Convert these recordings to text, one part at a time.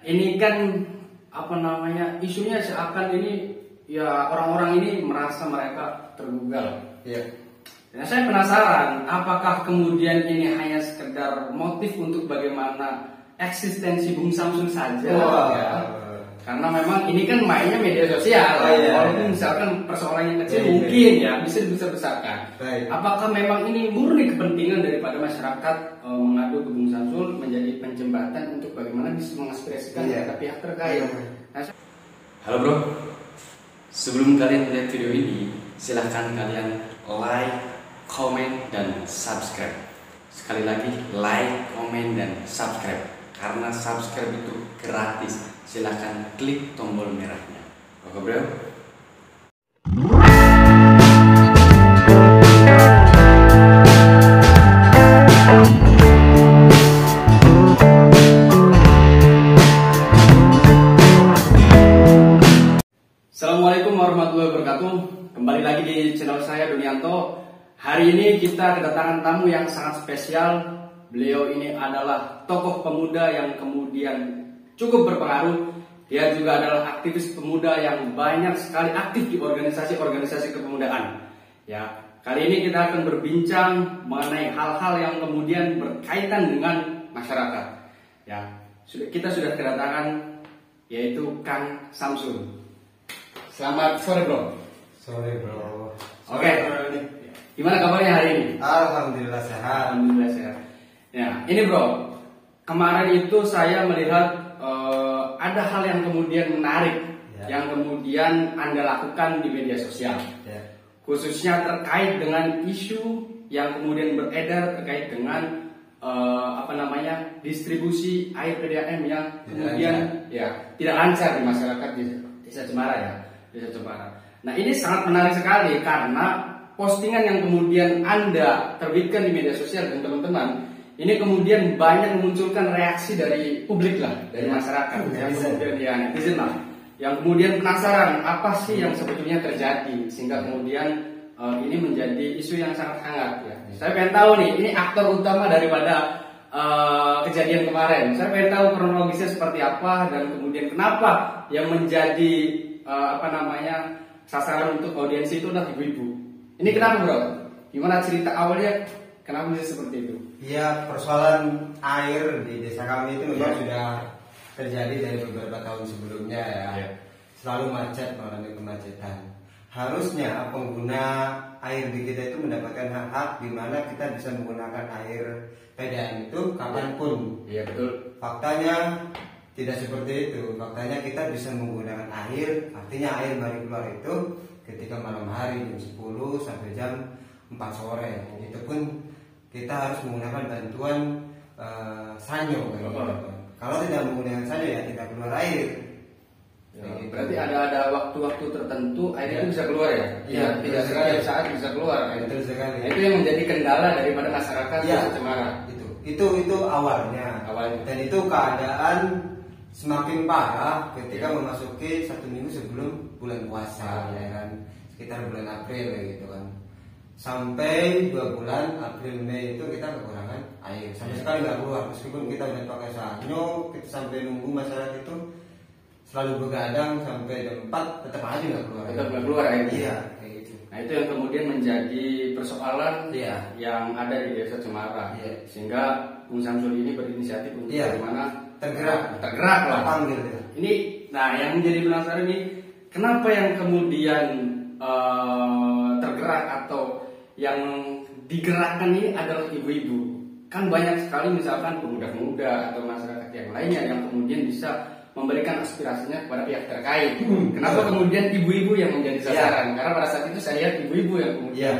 Ini kan apa namanya, isunya seakan ini ya orang-orang ini merasa mereka tergugal. Iya. Nah, saya penasaran apakah kemudian ini hanya sekedar motif untuk bagaimana eksistensi Bung Samsul saja. Ya. Karena memang ini kan mainnya media sosial. Walaupun misalkan persoalan yang kecil mungkin ya bisa dibesar-besarkan. Apakah memang ini murni kepentingan daripada masyarakat mengadu ke Bung Samsul menjadi penjembatan untuk bagaimana bisa mengaspirasikan pihak terkait? Halo bro, sebelum kalian melihat video ini, silahkan kalian like, komen, dan subscribe. Sekali lagi, like, komen, dan subscribe. Karena subscribe itu gratis. Silahkan klik tombol merahnya. Oke bro. Assalamualaikum warahmatullahi wabarakatuh. Kembali lagi di channel saya Donianto. Hari ini kita kedatangan tamu yang sangat spesial. Beliau ini adalah tokoh pemuda yang kemudian cukup berpengaruh. Dia juga adalah aktivis pemuda yang banyak sekali aktif di organisasi-organisasi kepemudaan. Ya, kali ini kita akan berbincang mengenai hal-hal yang kemudian berkaitan dengan masyarakat. Ya, kita sudah kedatangan yaitu Kang Samsul. Selamat sore bro. Sore bro. Oke. Gimana kabarnya hari ini? Alhamdulillah sehat. Alhamdulillah sehat. Ya, ini bro. Kemarin itu saya melihat ada hal yang kemudian menarik yang kemudian Anda lakukan di media sosial, khususnya terkait dengan isu yang kemudian beredar terkait dengan distribusi air PDAM yang kemudian tidak lancar di masyarakat di Desa Cemara ya, Desa Cemara. Nah ini sangat menarik sekali karena postingan yang kemudian Anda terbitkan di media sosial dan teman-teman ini kemudian banyak memunculkan reaksi dari publik lah, dari masyarakat, yang kemudian netizen lah, yang kemudian penasaran apa sih yang sebetulnya terjadi sehingga kemudian ini menjadi isu yang sangat hangat ya. Saya pengen tahu nih, ini aktor utama daripada kejadian kemarin. Saya pengen tahu kronologisnya seperti apa dan kemudian kenapa yang menjadi sasaran untuk audiensi itu adalah ibu-ibu. Ini kenapa bro? Gimana cerita awalnya? Kenapa bisa seperti itu? Iya, persoalan air di desa kami itu memang sudah terjadi dari beberapa tahun sebelumnya ya. Selalu macet, mengalami kemacetan. Harusnya pengguna air di kita itu mendapatkan hak-hak di mana kita bisa menggunakan air PDAM itu kapanpun. Iya betul. Faktanya tidak seperti itu. Faktanya kita bisa menggunakan air, artinya air baru keluar itu ketika malam hari jam 10 sampai jam 4 sore. Itu pun kita harus menggunakan bantuan sanyo. Kalau tidak menggunakan sanyo ya tidak keluar air. Berarti ada waktu-waktu tertentu air itu bisa keluar ya? Iya, tidak setiap saat bisa keluar. Betul sekali. Itu yang menjadi kendala daripada masyarakat Desa Cemara. Itu awalnya. Dan itu keadaan semakin parah ketika memasuki 1 minggu sebelum bulan puasa, ya kan? Sekitar bulan April gitu kan. Sampai 2 bulan April Mei itu kita kekurangan air sama sekali nggak keluar, meskipun kita udah pakai sanyo, kita sampai nunggu masyarakat itu selalu begadang sampai jam 4 tetap aja nggak keluar. Tetap nggak keluar air. Iya kayak gitu. Nah itu yang kemudian menjadi persoalan yang ada di Desa Cemara. Sehingga Bung Samsul ini berinisiatif untuk bagaimana tergerak lah. Panggil. Ini, nah yang menjadi penasaran ini kenapa yang kemudian tergerak atau yang digerakkan ini adalah ibu-ibu. Kan banyak sekali misalkan pemuda-pemuda atau masyarakat yang lainnya yang kemudian bisa memberikan aspirasinya kepada pihak terkait. Kenapa kemudian ibu-ibu yang menjadi sasaran? Karena pada saat itu saya lihat ibu-ibu yang kemudian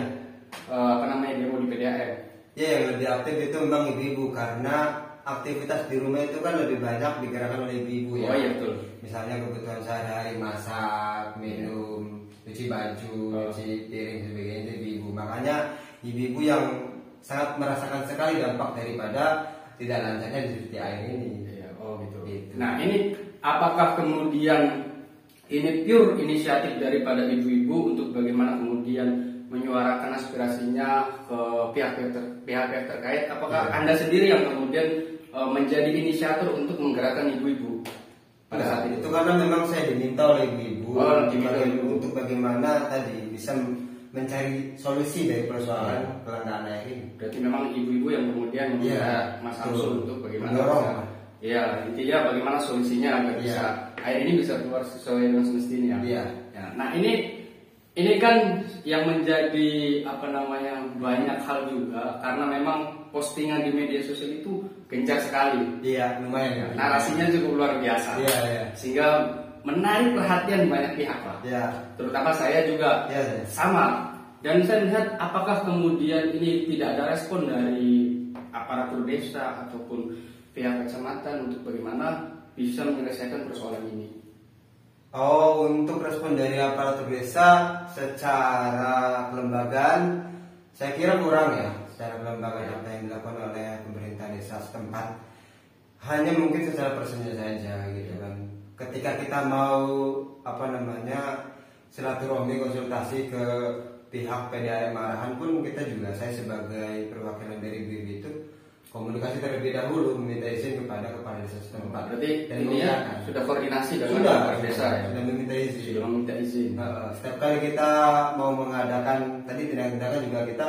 demo di PDAM. Ya, yang lebih aktif itu memang ibu-ibu karena aktivitas di rumah itu kan lebih banyak digerakkan oleh ibu-ibu ya. Oh iya betul. Misalnya kebutuhan sehari-hari, masak, minum, cuci baju, cuci piring sebagainya itu ibu-ibu. Makanya ibu-ibu yang sangat merasakan sekali dampak daripada tidak lancarnya distribusi air ini. Gitu. Nah ini apakah kemudian ini pure inisiatif daripada ibu-ibu untuk bagaimana kemudian menyuarakan aspirasinya ke pihak-pihak terkait? Apakah Anda sendiri yang kemudian menjadi inisiator untuk menggerakkan ibu-ibu? saat itu karena memang saya diminta oleh ibu-ibu untuk bagaimana tadi bisa mencari solusi dari persoalan kelangkaan air ini. Berarti memang ibu-ibu yang kemudian meminta Mas Samsul untuk bagaimana bisa, ya intinya bagaimana solusinya agar bisa air ini bisa keluar sesuai dengan semestinya. Ya, nah ini kan yang menjadi banyak hal juga karena memang postingan di media sosial itu gencar sekali. Iya, lumayan ya. Narasinya cukup luar biasa. Iya. Sehingga menarik perhatian banyak pihak lah. Iya. Terutama saya juga sama. Dan saya melihat apakah kemudian ini tidak ada respon dari aparatur desa ataupun pihak kecamatan untuk bagaimana bisa menyelesaikan persoalan ini. Oh, untuk respon dari aparatur desa secara kelembagaan saya kira kurang ya. Secara kelembagaan apa yang dilakukan oleh pemerintah desa setempat hanya mungkin secara personil saja gitu kan. Ketika kita mau silaturahmi konsultasi ke pihak PDAM Arahan pun kita juga, saya sebagai perwakilan dari BIB itu komunikasi terlebih dahulu meminta izin kepada kepala desa setempat. Berarti dan ini sudah koordinasi dengan kepala desa ya? Sudah meminta izin. Sudah meminta izin. Setiap kali kita mau mengadakan tindakan juga kita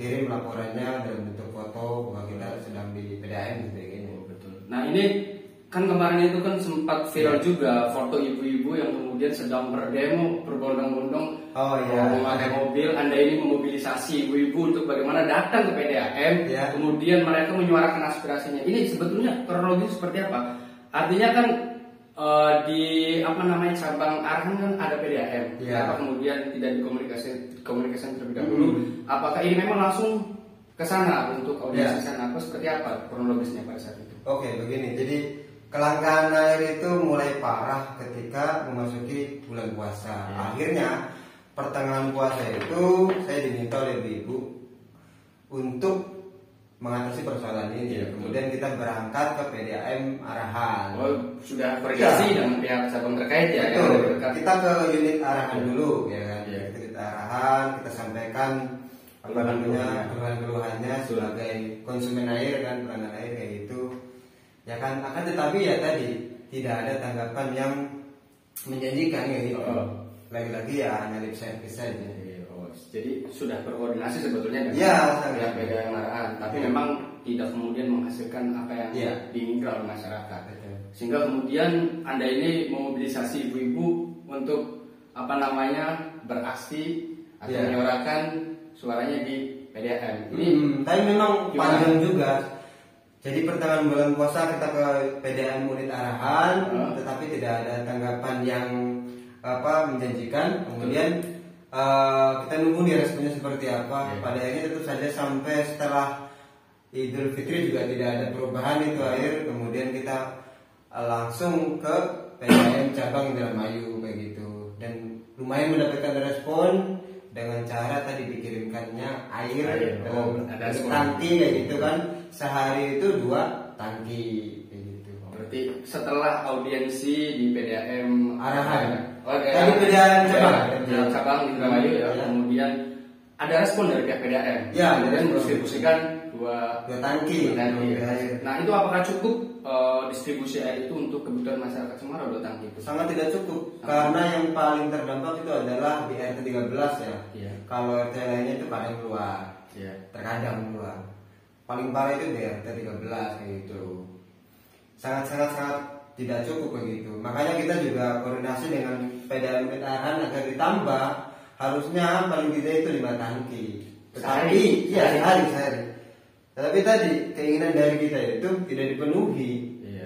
kirim laporannya dalam bentuk foto bahwa kita sedang di PDAM gitu ya. Betul. Nah ini kan kemarin itu kan sempat viral juga foto ibu-ibu yang kemudian sedang berdemo berbondong-bondong memakai mobil. Anda ini memobilisasi ibu-ibu untuk bagaimana datang ke PDAM, kemudian mereka menyuarakan aspirasinya. Ini sebetulnya kronologis seperti apa? Artinya kan di cabang Arahan kan ada PDAM. Kenapa kemudian tidak dikomunikasikan terlebih dahulu? Apakah ini memang langsung ke sana untuk audiensi sana? Seperti apa kronologisnya pada saat itu? Oke, begini. Jadi kelangkaan air itu mulai parah ketika memasuki bulan puasa. Akhirnya pertengahan puasa itu saya diminta oleh ibu untuk mengatasi persoalan ini. Kemudian kita berangkat ke PDAM Arahan. Sudah koordinasi dengan pihak cabang terkait ya? Kita ke unit Arahan dulu ya kan. Kita Arahan, kita sampaikan keluhan-keluhannya sebagai konsumen air kan, pelanggan air kayak gitu. Ya kan, akan tetapi ya tadi tidak ada tanggapan yang menjanjikan ya gitu. Lagi-lagi ya hanya lip service saja. Jadi sudah berkoordinasi sebetulnya dengan pihak PDAM Arahan, tapi memang tidak kemudian menghasilkan apa yang diinginkan oleh masyarakat. Sehingga kemudian Anda ini memobilisasi ibu-ibu untuk beraksi atau menyuarakan suaranya di PDAM. Ini tapi memang panjang juga. Jadi pertengahan bulan puasa kita ke PDAM unit Arahan, tetapi tidak ada tanggapan yang menjanjikan. Kemudian kita nunggu nih responnya seperti apa. Pada akhirnya tentu saja sampai setelah Idul Fitri juga tidak ada perubahan itu air. Kemudian kita langsung ke PDAM cabang Indramayu kayak gitu. Dan lumayan mendapatkan respon dengan cara tadi dikirimkannya air dalam tangki kayak gitu kan. Sehari itu 2 tangki kayak gitu. Berarti setelah audiensi di PDAM Arahan, tadi PDAM cabang Indramayu kemudian ada respon dari pihak PDAM. Kemudian mendistribusikan 2 tangki. Nah itu apakah cukup distribusi air itu untuk kebutuhan masyarakat Semarang 2 tangki itu? Sangat tidak cukup. Karena yang paling terdampak itu adalah di RT 13 ya. Kalau RT lainnya itu kadang keluar. Terkadang keluar. Paling parah itu di RT 13 kayak gitu. Sangat tidak cukup begitu. Makanya kita juga koordinasi dengan PDAM Arahan agar ditambah, harusnya paling tidak itu 5 tangki. Tetapi sehari. Tetapi tadi keinginan dari kita itu tidak dipenuhi.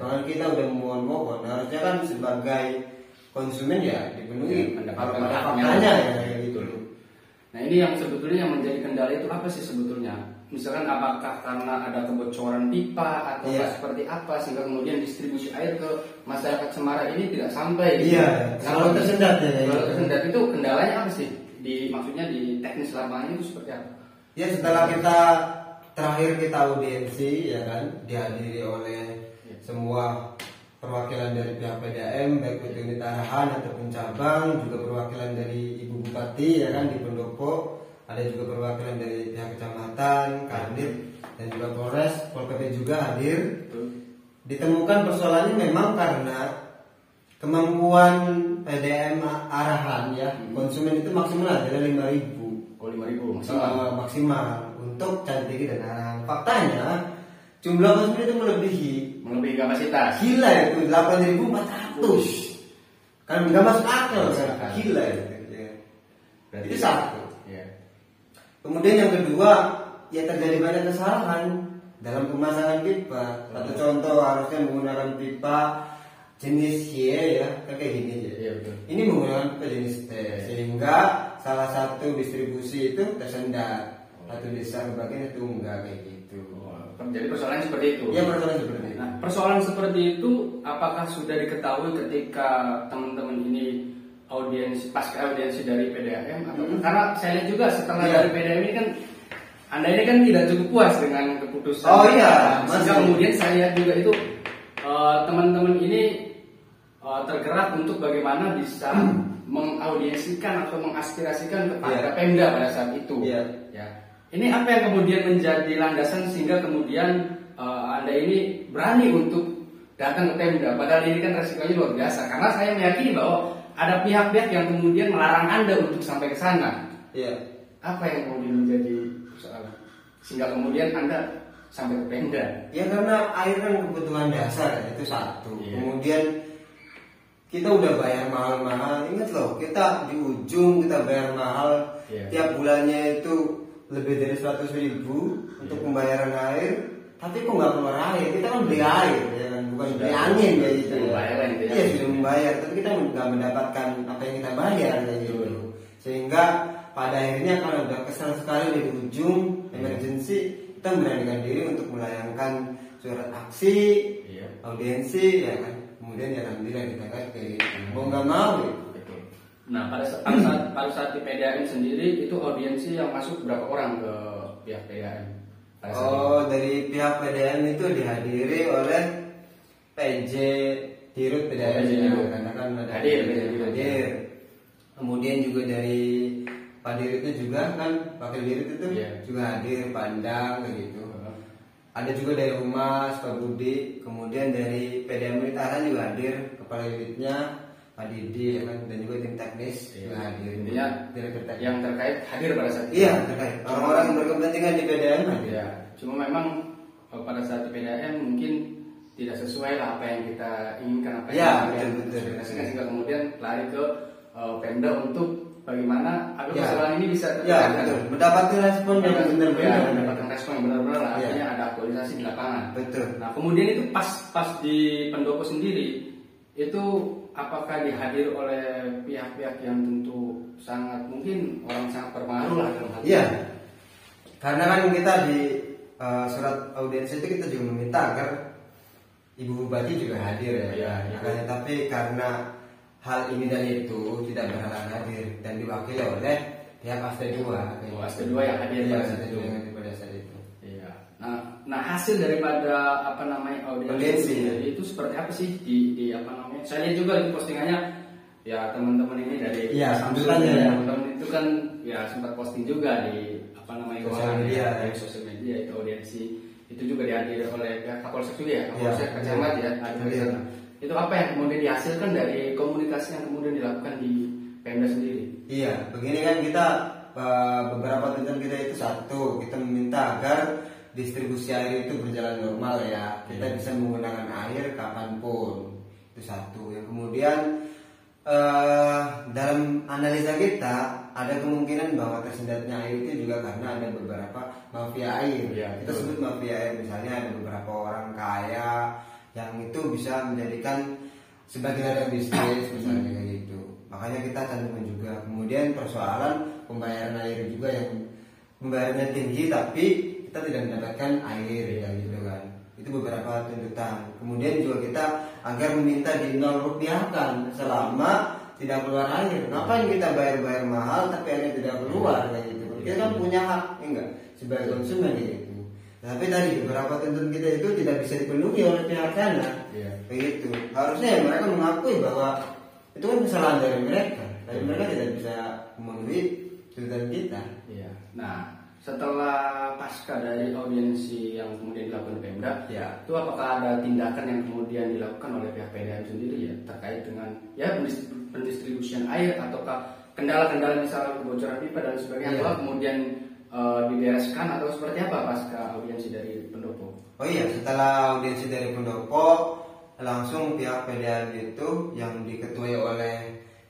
Bahkan kita udah mohon-mohon, harusnya kan sebagai konsumen ya dipenuhi faktanya ya gitu. Nah ini yang sebetulnya yang menjadi kendala itu apa sih sebetulnya? Misalkan apakah karena ada kebocoran pipa atau seperti apa sehingga kemudian distribusi air ke masyarakat Semarang ini tidak sampai? Kalau tersendat Kalau tersendat itu kendalanya apa sih? Maksudnya di teknis lapangan itu seperti apa? Setelah terakhir kita audiensi ya kan, dihadiri oleh semua perwakilan dari pihak PDAM baik itu unit Arahan ataupun cabang, juga perwakilan dari Ibu Bupati ya kan di Pendopo. Ada juga perwakilan dari pihak kecamatan, Kadin, dan juga Polres, Pol PP juga hadir. Ditemukan persoalannya memang karena kemampuan PDM arahan ya konsumen itu maksimal adalah 5.000. Oh 5.000 maksimal. Maksimal untuk cantik dan arahan. Faktanya jumlah konsumen itu melebihi kapasitas. Gila itu 8.400. Kan nggak masuk akal kan? Gila itu. Ya. Berarti Itu satu. Ya. Kemudian yang kedua, ya terjadi banyak kesalahan dalam pemasangan pipa. Satu contoh harusnya menggunakan pipa jenis Y ya, kayak gini ya. Iya betul. Ini menggunakan pipa jenis T, sehingga salah satu distribusi itu tersendat. Satu desa kebagian itu enggak kayak gitu. Jadi persoalan seperti itu. Iya persoalan seperti itu. Nah, persoalan seperti itu apakah sudah diketahui ketika teman-teman ini pasca audiensi dari PDAM atau karena saya lihat juga setelah dari PDAM ini kan Anda ini kan tidak cukup puas dengan keputusan. Oh iya, sehingga kemudian saya lihat juga itu teman-teman ini tergerak untuk bagaimana bisa mengaudiensikan atau mengaspirasikan kepada Pemda pada saat itu. Ya. Ini apa yang kemudian menjadi landasan sehingga kemudian Anda ini berani untuk datang ke Pemda, padahal ini kan resikonya luar biasa. Karena saya meyakini bahwa ada pihak-pihak yang kemudian melarang Anda untuk sampai ke sana. Iya. Apa yang kemudian menjadi persoalan sehingga kemudian Anda sampai ke Pemda? Ya karena air kan kebutuhan dasar itu satu. Kemudian kita udah bayar mahal-mahal. Ingat loh, kita di ujung kita bayar mahal. Tiap bulannya itu lebih dari 100.000 untuk pembayaran air. Tapi kok nggak keluar air? Kita kan beli air, ya kan? Bukan beli angin kayak gitu. Iya sudah membayar, tapi kita nggak mendapatkan apa yang kita bayar kayak gitu. Sehingga pada akhirnya kalau udah kesal sekali di ujung emergency, kita memberanikan diri untuk melayangkan surat aksi, audiensi, ya kan? Kemudian ya alhamdulillah kita kayak mau nggak mau. Gitu. Nah pada saat di PDAM sendiri itu audiensi yang masuk berapa orang ke pihak PDAM? Dari pihak PDAM itu dihadiri oleh PJ Dirut PDAM karena kan ada hadir. Kemudian juga dari Pak Dirut itu juga kan Wakil Dirut itu juga hadir, pandang gitu. Ada juga dari Humas, Pak Budi, kemudian dari PDAM Militaran juga hadir, Kepala Unitnya Pak Didi ya kan, dan juga tim teknis juga hadir. Intinya yang terkait hadir pada saat itu. Iya terkait. Orang-orang yang berkepentingan di PDAM hadir. Ya, cuma memang pada saat di PDAM mungkin tidak sesuai lah apa yang kita inginkan, apa yang kita sehingga kemudian lari ke Pemda untuk bagaimana agar persoalan ini bisa mendapatkan respon yang benar-benar, mendapatkan respon yang benar-benar, artinya ada aktualisasi di lapangan. Betul. Nah kemudian itu pas di pendopo sendiri itu apakah dihadir oleh pihak-pihak yang tentu sangat mungkin orang sangat berpengaruh lah dalam hal Iya. Karena kan kita di surat audiensi itu kita juga meminta agar Ibu Bupati juga hadir ya. Tapi karena hal ini dan itu tidak berhalangan hadir dan diwakili oleh pihak AST 2. AST 2 yang hadir pada saat itu. Iya. Nah hasil daripada audiensi itu seperti apa sih di saya lihat juga di postingannya ya teman-teman ini dari teman-teman itu kan ya sempat posting juga di sosial media itu audiensi itu juga dihadiri oleh Kapolsek juga ya, Kapolsek Kecamatan ya. Itu apa yang kemudian dihasilkan dari komunikasi yang kemudian dilakukan di Pemda sendiri? Iya, begini kan kita beberapa tuntutan kita itu satu, kita meminta agar distribusi air itu berjalan normal ya. Kita bisa menggunakan air kapanpun, itu satu. Yang kemudian dalam analisa kita ada kemungkinan bahwa tersendatnya air itu juga karena ada beberapa mafia air. Kita sebut mafia air, misalnya ada beberapa orang kaya yang itu bisa menjadikan sebagai ladang bisnis misalnya kayak gitu. Makanya kita cantumkan juga. Kemudian persoalan pembayaran air juga yang pembayarannya tinggi tapi kita tidak mendapatkan air ya gitu kan. Itu beberapa tuntutan. Kemudian juga kita agar meminta di 0 rupiah kan selama tidak keluar air. Ngapain kita bayar mahal tapi airnya tidak keluar kayak gitu. Kita kan punya hak enggak sebagai konsumen gitu. Tapi tadi beberapa tuntutan kita itu tidak bisa dipenuhi oleh pihak sana, begitu. Harusnya ya mereka mengakui bahwa itu kan kesalahan dari mereka, tapi mereka tidak bisa memenuhi tuntutan kita. Nah, setelah pasca dari audiensi yang kemudian dilakukan Pemda, itu apakah ada tindakan yang kemudian dilakukan oleh pihak PDAM sendiri ya terkait dengan ya pendistribusian air ataukah kendala-kendala misalnya kebocoran pipa dan sebagainya, atau kemudian dibereskan atau seperti apa pasca audiensi dari pendopo? Oh iya, setelah audiensi dari pendopo langsung pihak PDAM itu yang diketuai oleh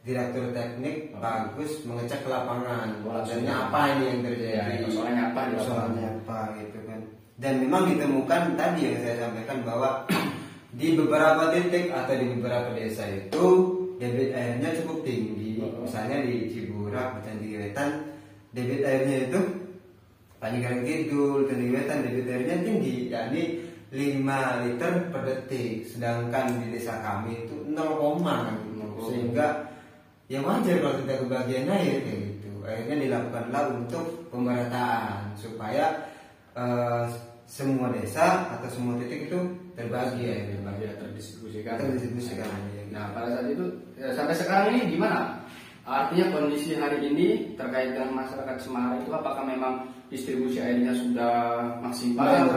Direktur Teknik Pak Agus mengecek ke lapangan, sebenarnya apa ini yang terjadi, soalnya apa gitu kan. Dan memang ditemukan tadi yang saya sampaikan bahwa di beberapa titik atau di beberapa desa itu debit airnya cukup tinggi. Misalnya di Ciburak, Candi Wetan, debit airnya itu Pangandaran Kidul, Candi Wetan debit airnya tinggi, yakni 5 liter per detik, sedangkan di desa kami itu 0, sehingga ya wajar kalau kita kebagian air kayak gitu. Akhirnya dilakukanlah untuk pemerataan supaya semua desa atau semua titik itu terbagi airnya, terdistribusikan. Nah pada saat itu sampai sekarang ini gimana? Artinya kondisi hari ini terkait dengan masyarakat Semarang itu apakah memang distribusi airnya sudah maksimal,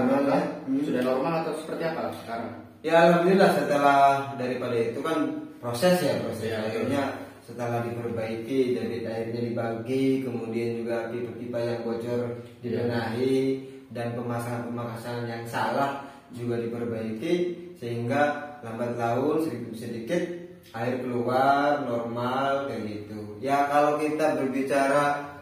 sudah normal atau seperti apa sekarang? Ya alhamdulillah setelah daripada itu kan proses akhirnya setelah diperbaiki, debit airnya dibagi, kemudian juga pipa-pipa yang bocor dibenahi, dan pemasangan yang salah juga diperbaiki, sehingga lambat laun sedikit air keluar normal kayak gitu. Ya kalau kita berbicara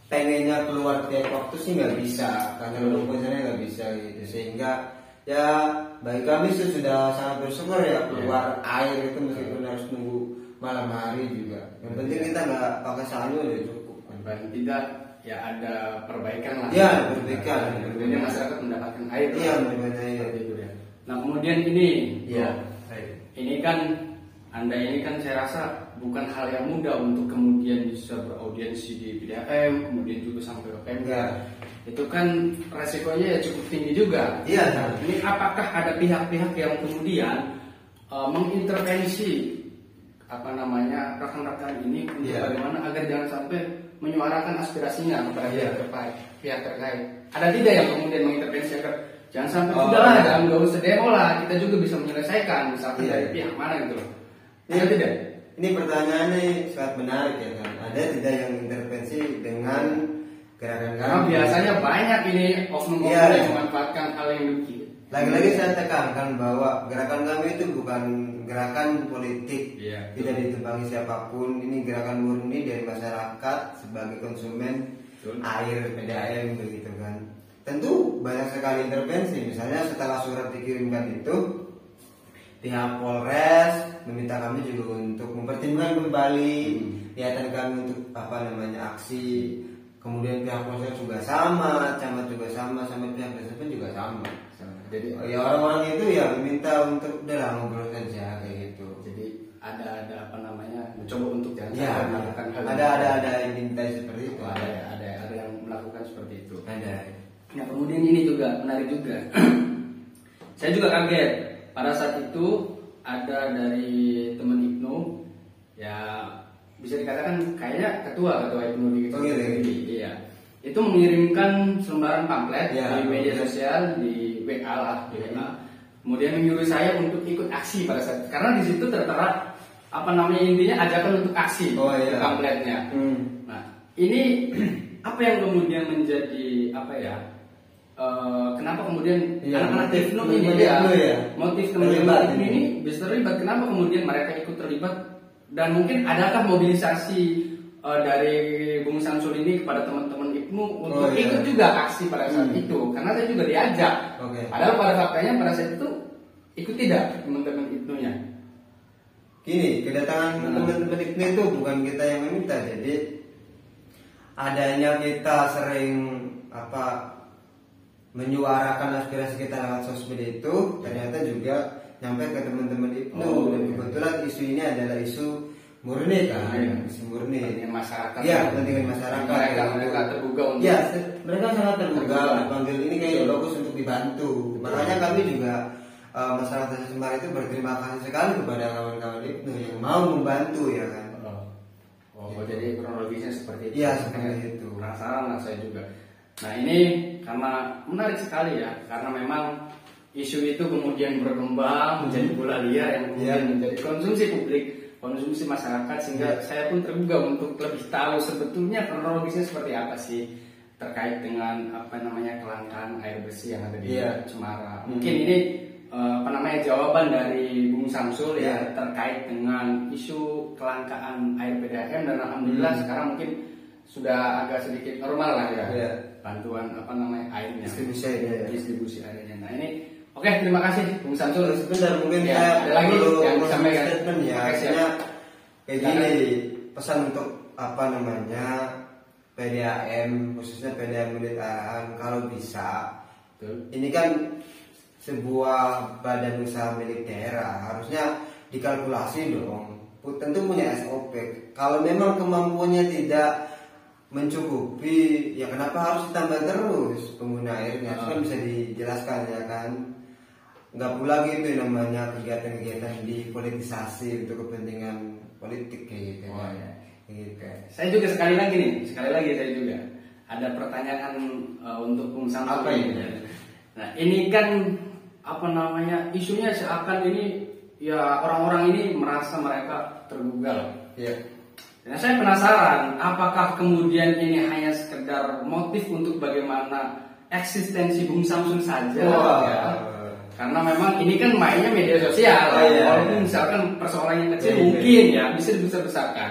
pengennya keluar tiap waktu sih nggak bisa, karena lumpurnya nggak bisa gitu, sehingga ya bagi kami sudah sangat bersyukur ya keluar air itu meskipun harus nunggu malam hari juga. Yang penting kita nggak pakai sanyo ya cukup. Paling tidak ya ada perbaikan lah. Ya perbaikan. Tentunya masyarakat mendapatkan air. Iya mendapatkan air. Ya. Nah kemudian ini, ya. Ini kan Anda ini kan saya rasa bukan hal yang mudah untuk kemudian bisa beraudiensi di PDAM, kemudian juga sampai ke Pemda. Itu kan resikonya ya cukup tinggi juga. Iya. Nah, ini apakah ada pihak-pihak yang kemudian mengintervensi rekan-rekan ini untuk bagaimana agar jangan sampai menyuarakan aspirasinya kepada pihak terkait. Ada tidak yang kemudian mengintervensi agar jangan sampai udahlah nggak usah demo lah, kita juga bisa menyelesaikan misalkan dari pihak mana gitu loh. Ada tidak? Ini pertanyaannya sangat menarik ya kan. Ada tidak yang intervensi dengan gerakan kami? Karena biasanya banyak ini oknum-oknum yang memanfaatkan hal yang demikian. Lagi-lagi saya tekankan bahwa gerakan kami itu bukan gerakan politik, tidak ditumpangi siapapun. Ini gerakan murni dari masyarakat sebagai konsumen air PDAM begitu kan. Tentu banyak sekali intervensi. Misalnya setelah surat dikirimkan itu, pihak Polres meminta kami juga untuk mempertimbangkan kembali niatan kami untuk aksi. Kemudian pihak Polres juga sama, camat juga sama pihak desa pun juga sama. Jadi ya orang-orang itu ya meminta untuk udah ngobrol saja kayak gitu. Jadi ada mencoba untuk jangan melakukan hal ada yang minta seperti itu. Ada yang melakukan seperti itu. Ada. Nah kemudian ini juga menarik juga. Saya juga kaget pada saat itu ada dari teman Ibnu ya bisa dikatakan kayaknya ketua Ibnu gitu. Iya. Itu mengirimkan selembaran pamflet di media sosial di WA lah, kemudian menyuruh saya untuk ikut aksi pada saat karena di situ tertera intinya ajakan untuk aksi pamfletnya. Nah ini apa yang kemudian menjadi kenapa kemudian anak-anak Ibnu ini motif teman-teman Ibnu ini bisa terlibat, kenapa kemudian mereka ikut terlibat, dan mungkin adakah mobilisasi dari Bung Samsul ini kepada teman-teman Ibnu untuk ikut juga aksi pada saat itu, karena saya juga diajak. Padahal pada faktanya pada saat itu ikut tidak teman-teman Ibnu-nya. Gini, kedatangan teman-teman Ibnu itu bukan kita yang meminta, jadi adanya kita sering menyuarakan aspirasi kita lewat sosmed itu ternyata juga nyampe ke teman-teman Ibnu. Dan kebetulan isu ini adalah isu murni kan, isu murni kepentingan masyarakat. Ya, kepentingan masyarakat. Mereka tergugah untuk. Ya, mereka sangat tergugah. Panggil ini kayak bagus untuk dibantu. Makanya kami juga masyarakat Semarang itu berterima kasih sekali kepada kawan-kawan Ibnu yang mau membantu ya kan. Jadi kronologisnya seperti itu. Iya, seperti itu. Penasaran lah saya juga. Nah ini karena menarik sekali ya, karena memang isu itu kemudian berkembang menjadi bola liar yang kemudian menjadi konsumsi publik, konsumsi masyarakat, sehingga saya pun tergugah untuk lebih tahu sebetulnya kronologisnya seperti apa sih terkait dengan kelangkaan air bersih yang ada di Cemara. Mungkin ini jawaban dari Bung Samsul ya terkait dengan isu kelangkaan air PDAM, dan alhamdulillah sekarang mungkin sudah agak sedikit normal lah ya bantuan airnya, distribusi airnya. Nah ini oke, terima kasih Bung Samsul. Sebentar mungkin ada lagi yang disampaikan ya. Akhirnya kayak gini pesan untuk PDAM, khususnya PDAM Militeran, kalau bisa ini kan sebuah badan usaha milik daerah, harusnya dikalkulasi dong, tentu punya SOP. Kalau memang kemampuannya tidak mencukupi, ya kenapa harus ditambah terus pengguna airnya? Itu kan bisa dijelaskan ya kan. Nggak pula gitu namanya kegiatan-kegiatan dipolitisasi untuk kepentingan politik kayak gitu. Gitu. Saya juga sekali lagi saya juga ada pertanyaan untuk Bung Samsul. Nah ini kan isunya seakan ini ya orang-orang ini merasa mereka tergugal. Nah saya penasaran, apakah kemudian ini hanya sekedar motif untuk bagaimana eksistensi Bung Samsul saja? Karena memang ini kan mainnya media sosial. Walaupun misalkan persoalannya kecil mungkin ya bisa dibesar-besarkan.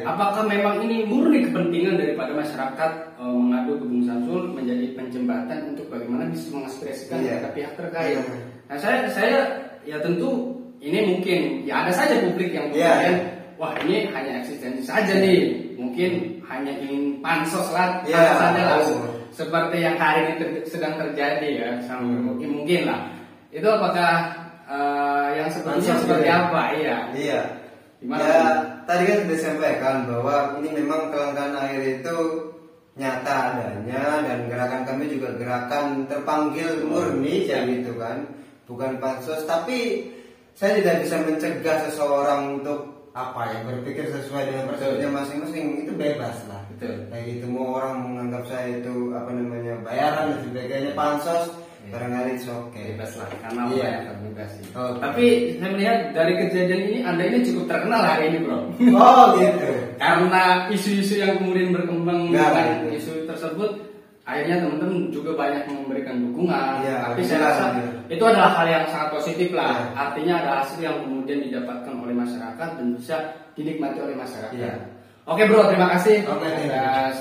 Apakah memang ini murni kepentingan daripada masyarakat mengadu ke Bung Samsul menjadi penjembatan untuk bagaimana bisa mengaspirasikan kepada pihak terkait? Nah saya ya tentu ini mungkin ya ada saja publik yang kemudian wah ini hanya eksistensi saja nih, mungkin hanya ingin pansos lah saja langsung seperti yang hari ini sedang terjadi ya, mungkin lah. Itu apakah yang sebetulnya seperti apa? Gimana? Ya tadi kan sudah disampaikan bahwa ini memang kelangkaan air itu nyata adanya, dan gerakan kami juga gerakan terpanggil murni gitu kan, bukan pansos. Tapi saya tidak bisa mencegah seseorang untuk berpikir sesuai dengan persepsinya masing-masing, itu bebas lah. Kayak gitu, mau orang menganggap saya itu bayaran dan sebagainya, pansos, barangkali bebas lah, karena terbuka sih. Tapi saya melihat dari kejadian ini Anda ini cukup terkenal hari ini, bro. Gitu. Karena isu-isu yang kemudian berkembang dengan isu tersebut, akhirnya teman-teman juga banyak memberikan dukungan. Tapi saya rasa itu adalah hal yang sangat positif lah. Artinya ada hasil yang kemudian didapatkan oleh masyarakat dan bisa dinikmati oleh masyarakat. Oke bro, terima kasih atas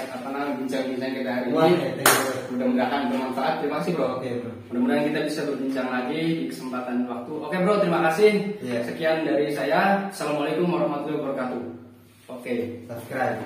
bincang-bincang kita hari ini. Mudah-mudahan bermanfaat. Terima kasih bro. Mudah-mudahan kita bisa berbincang lagi di kesempatan waktu. Oke bro, terima kasih. Sekian dari saya. Assalamualaikum warahmatullahi wabarakatuh. Subscribe.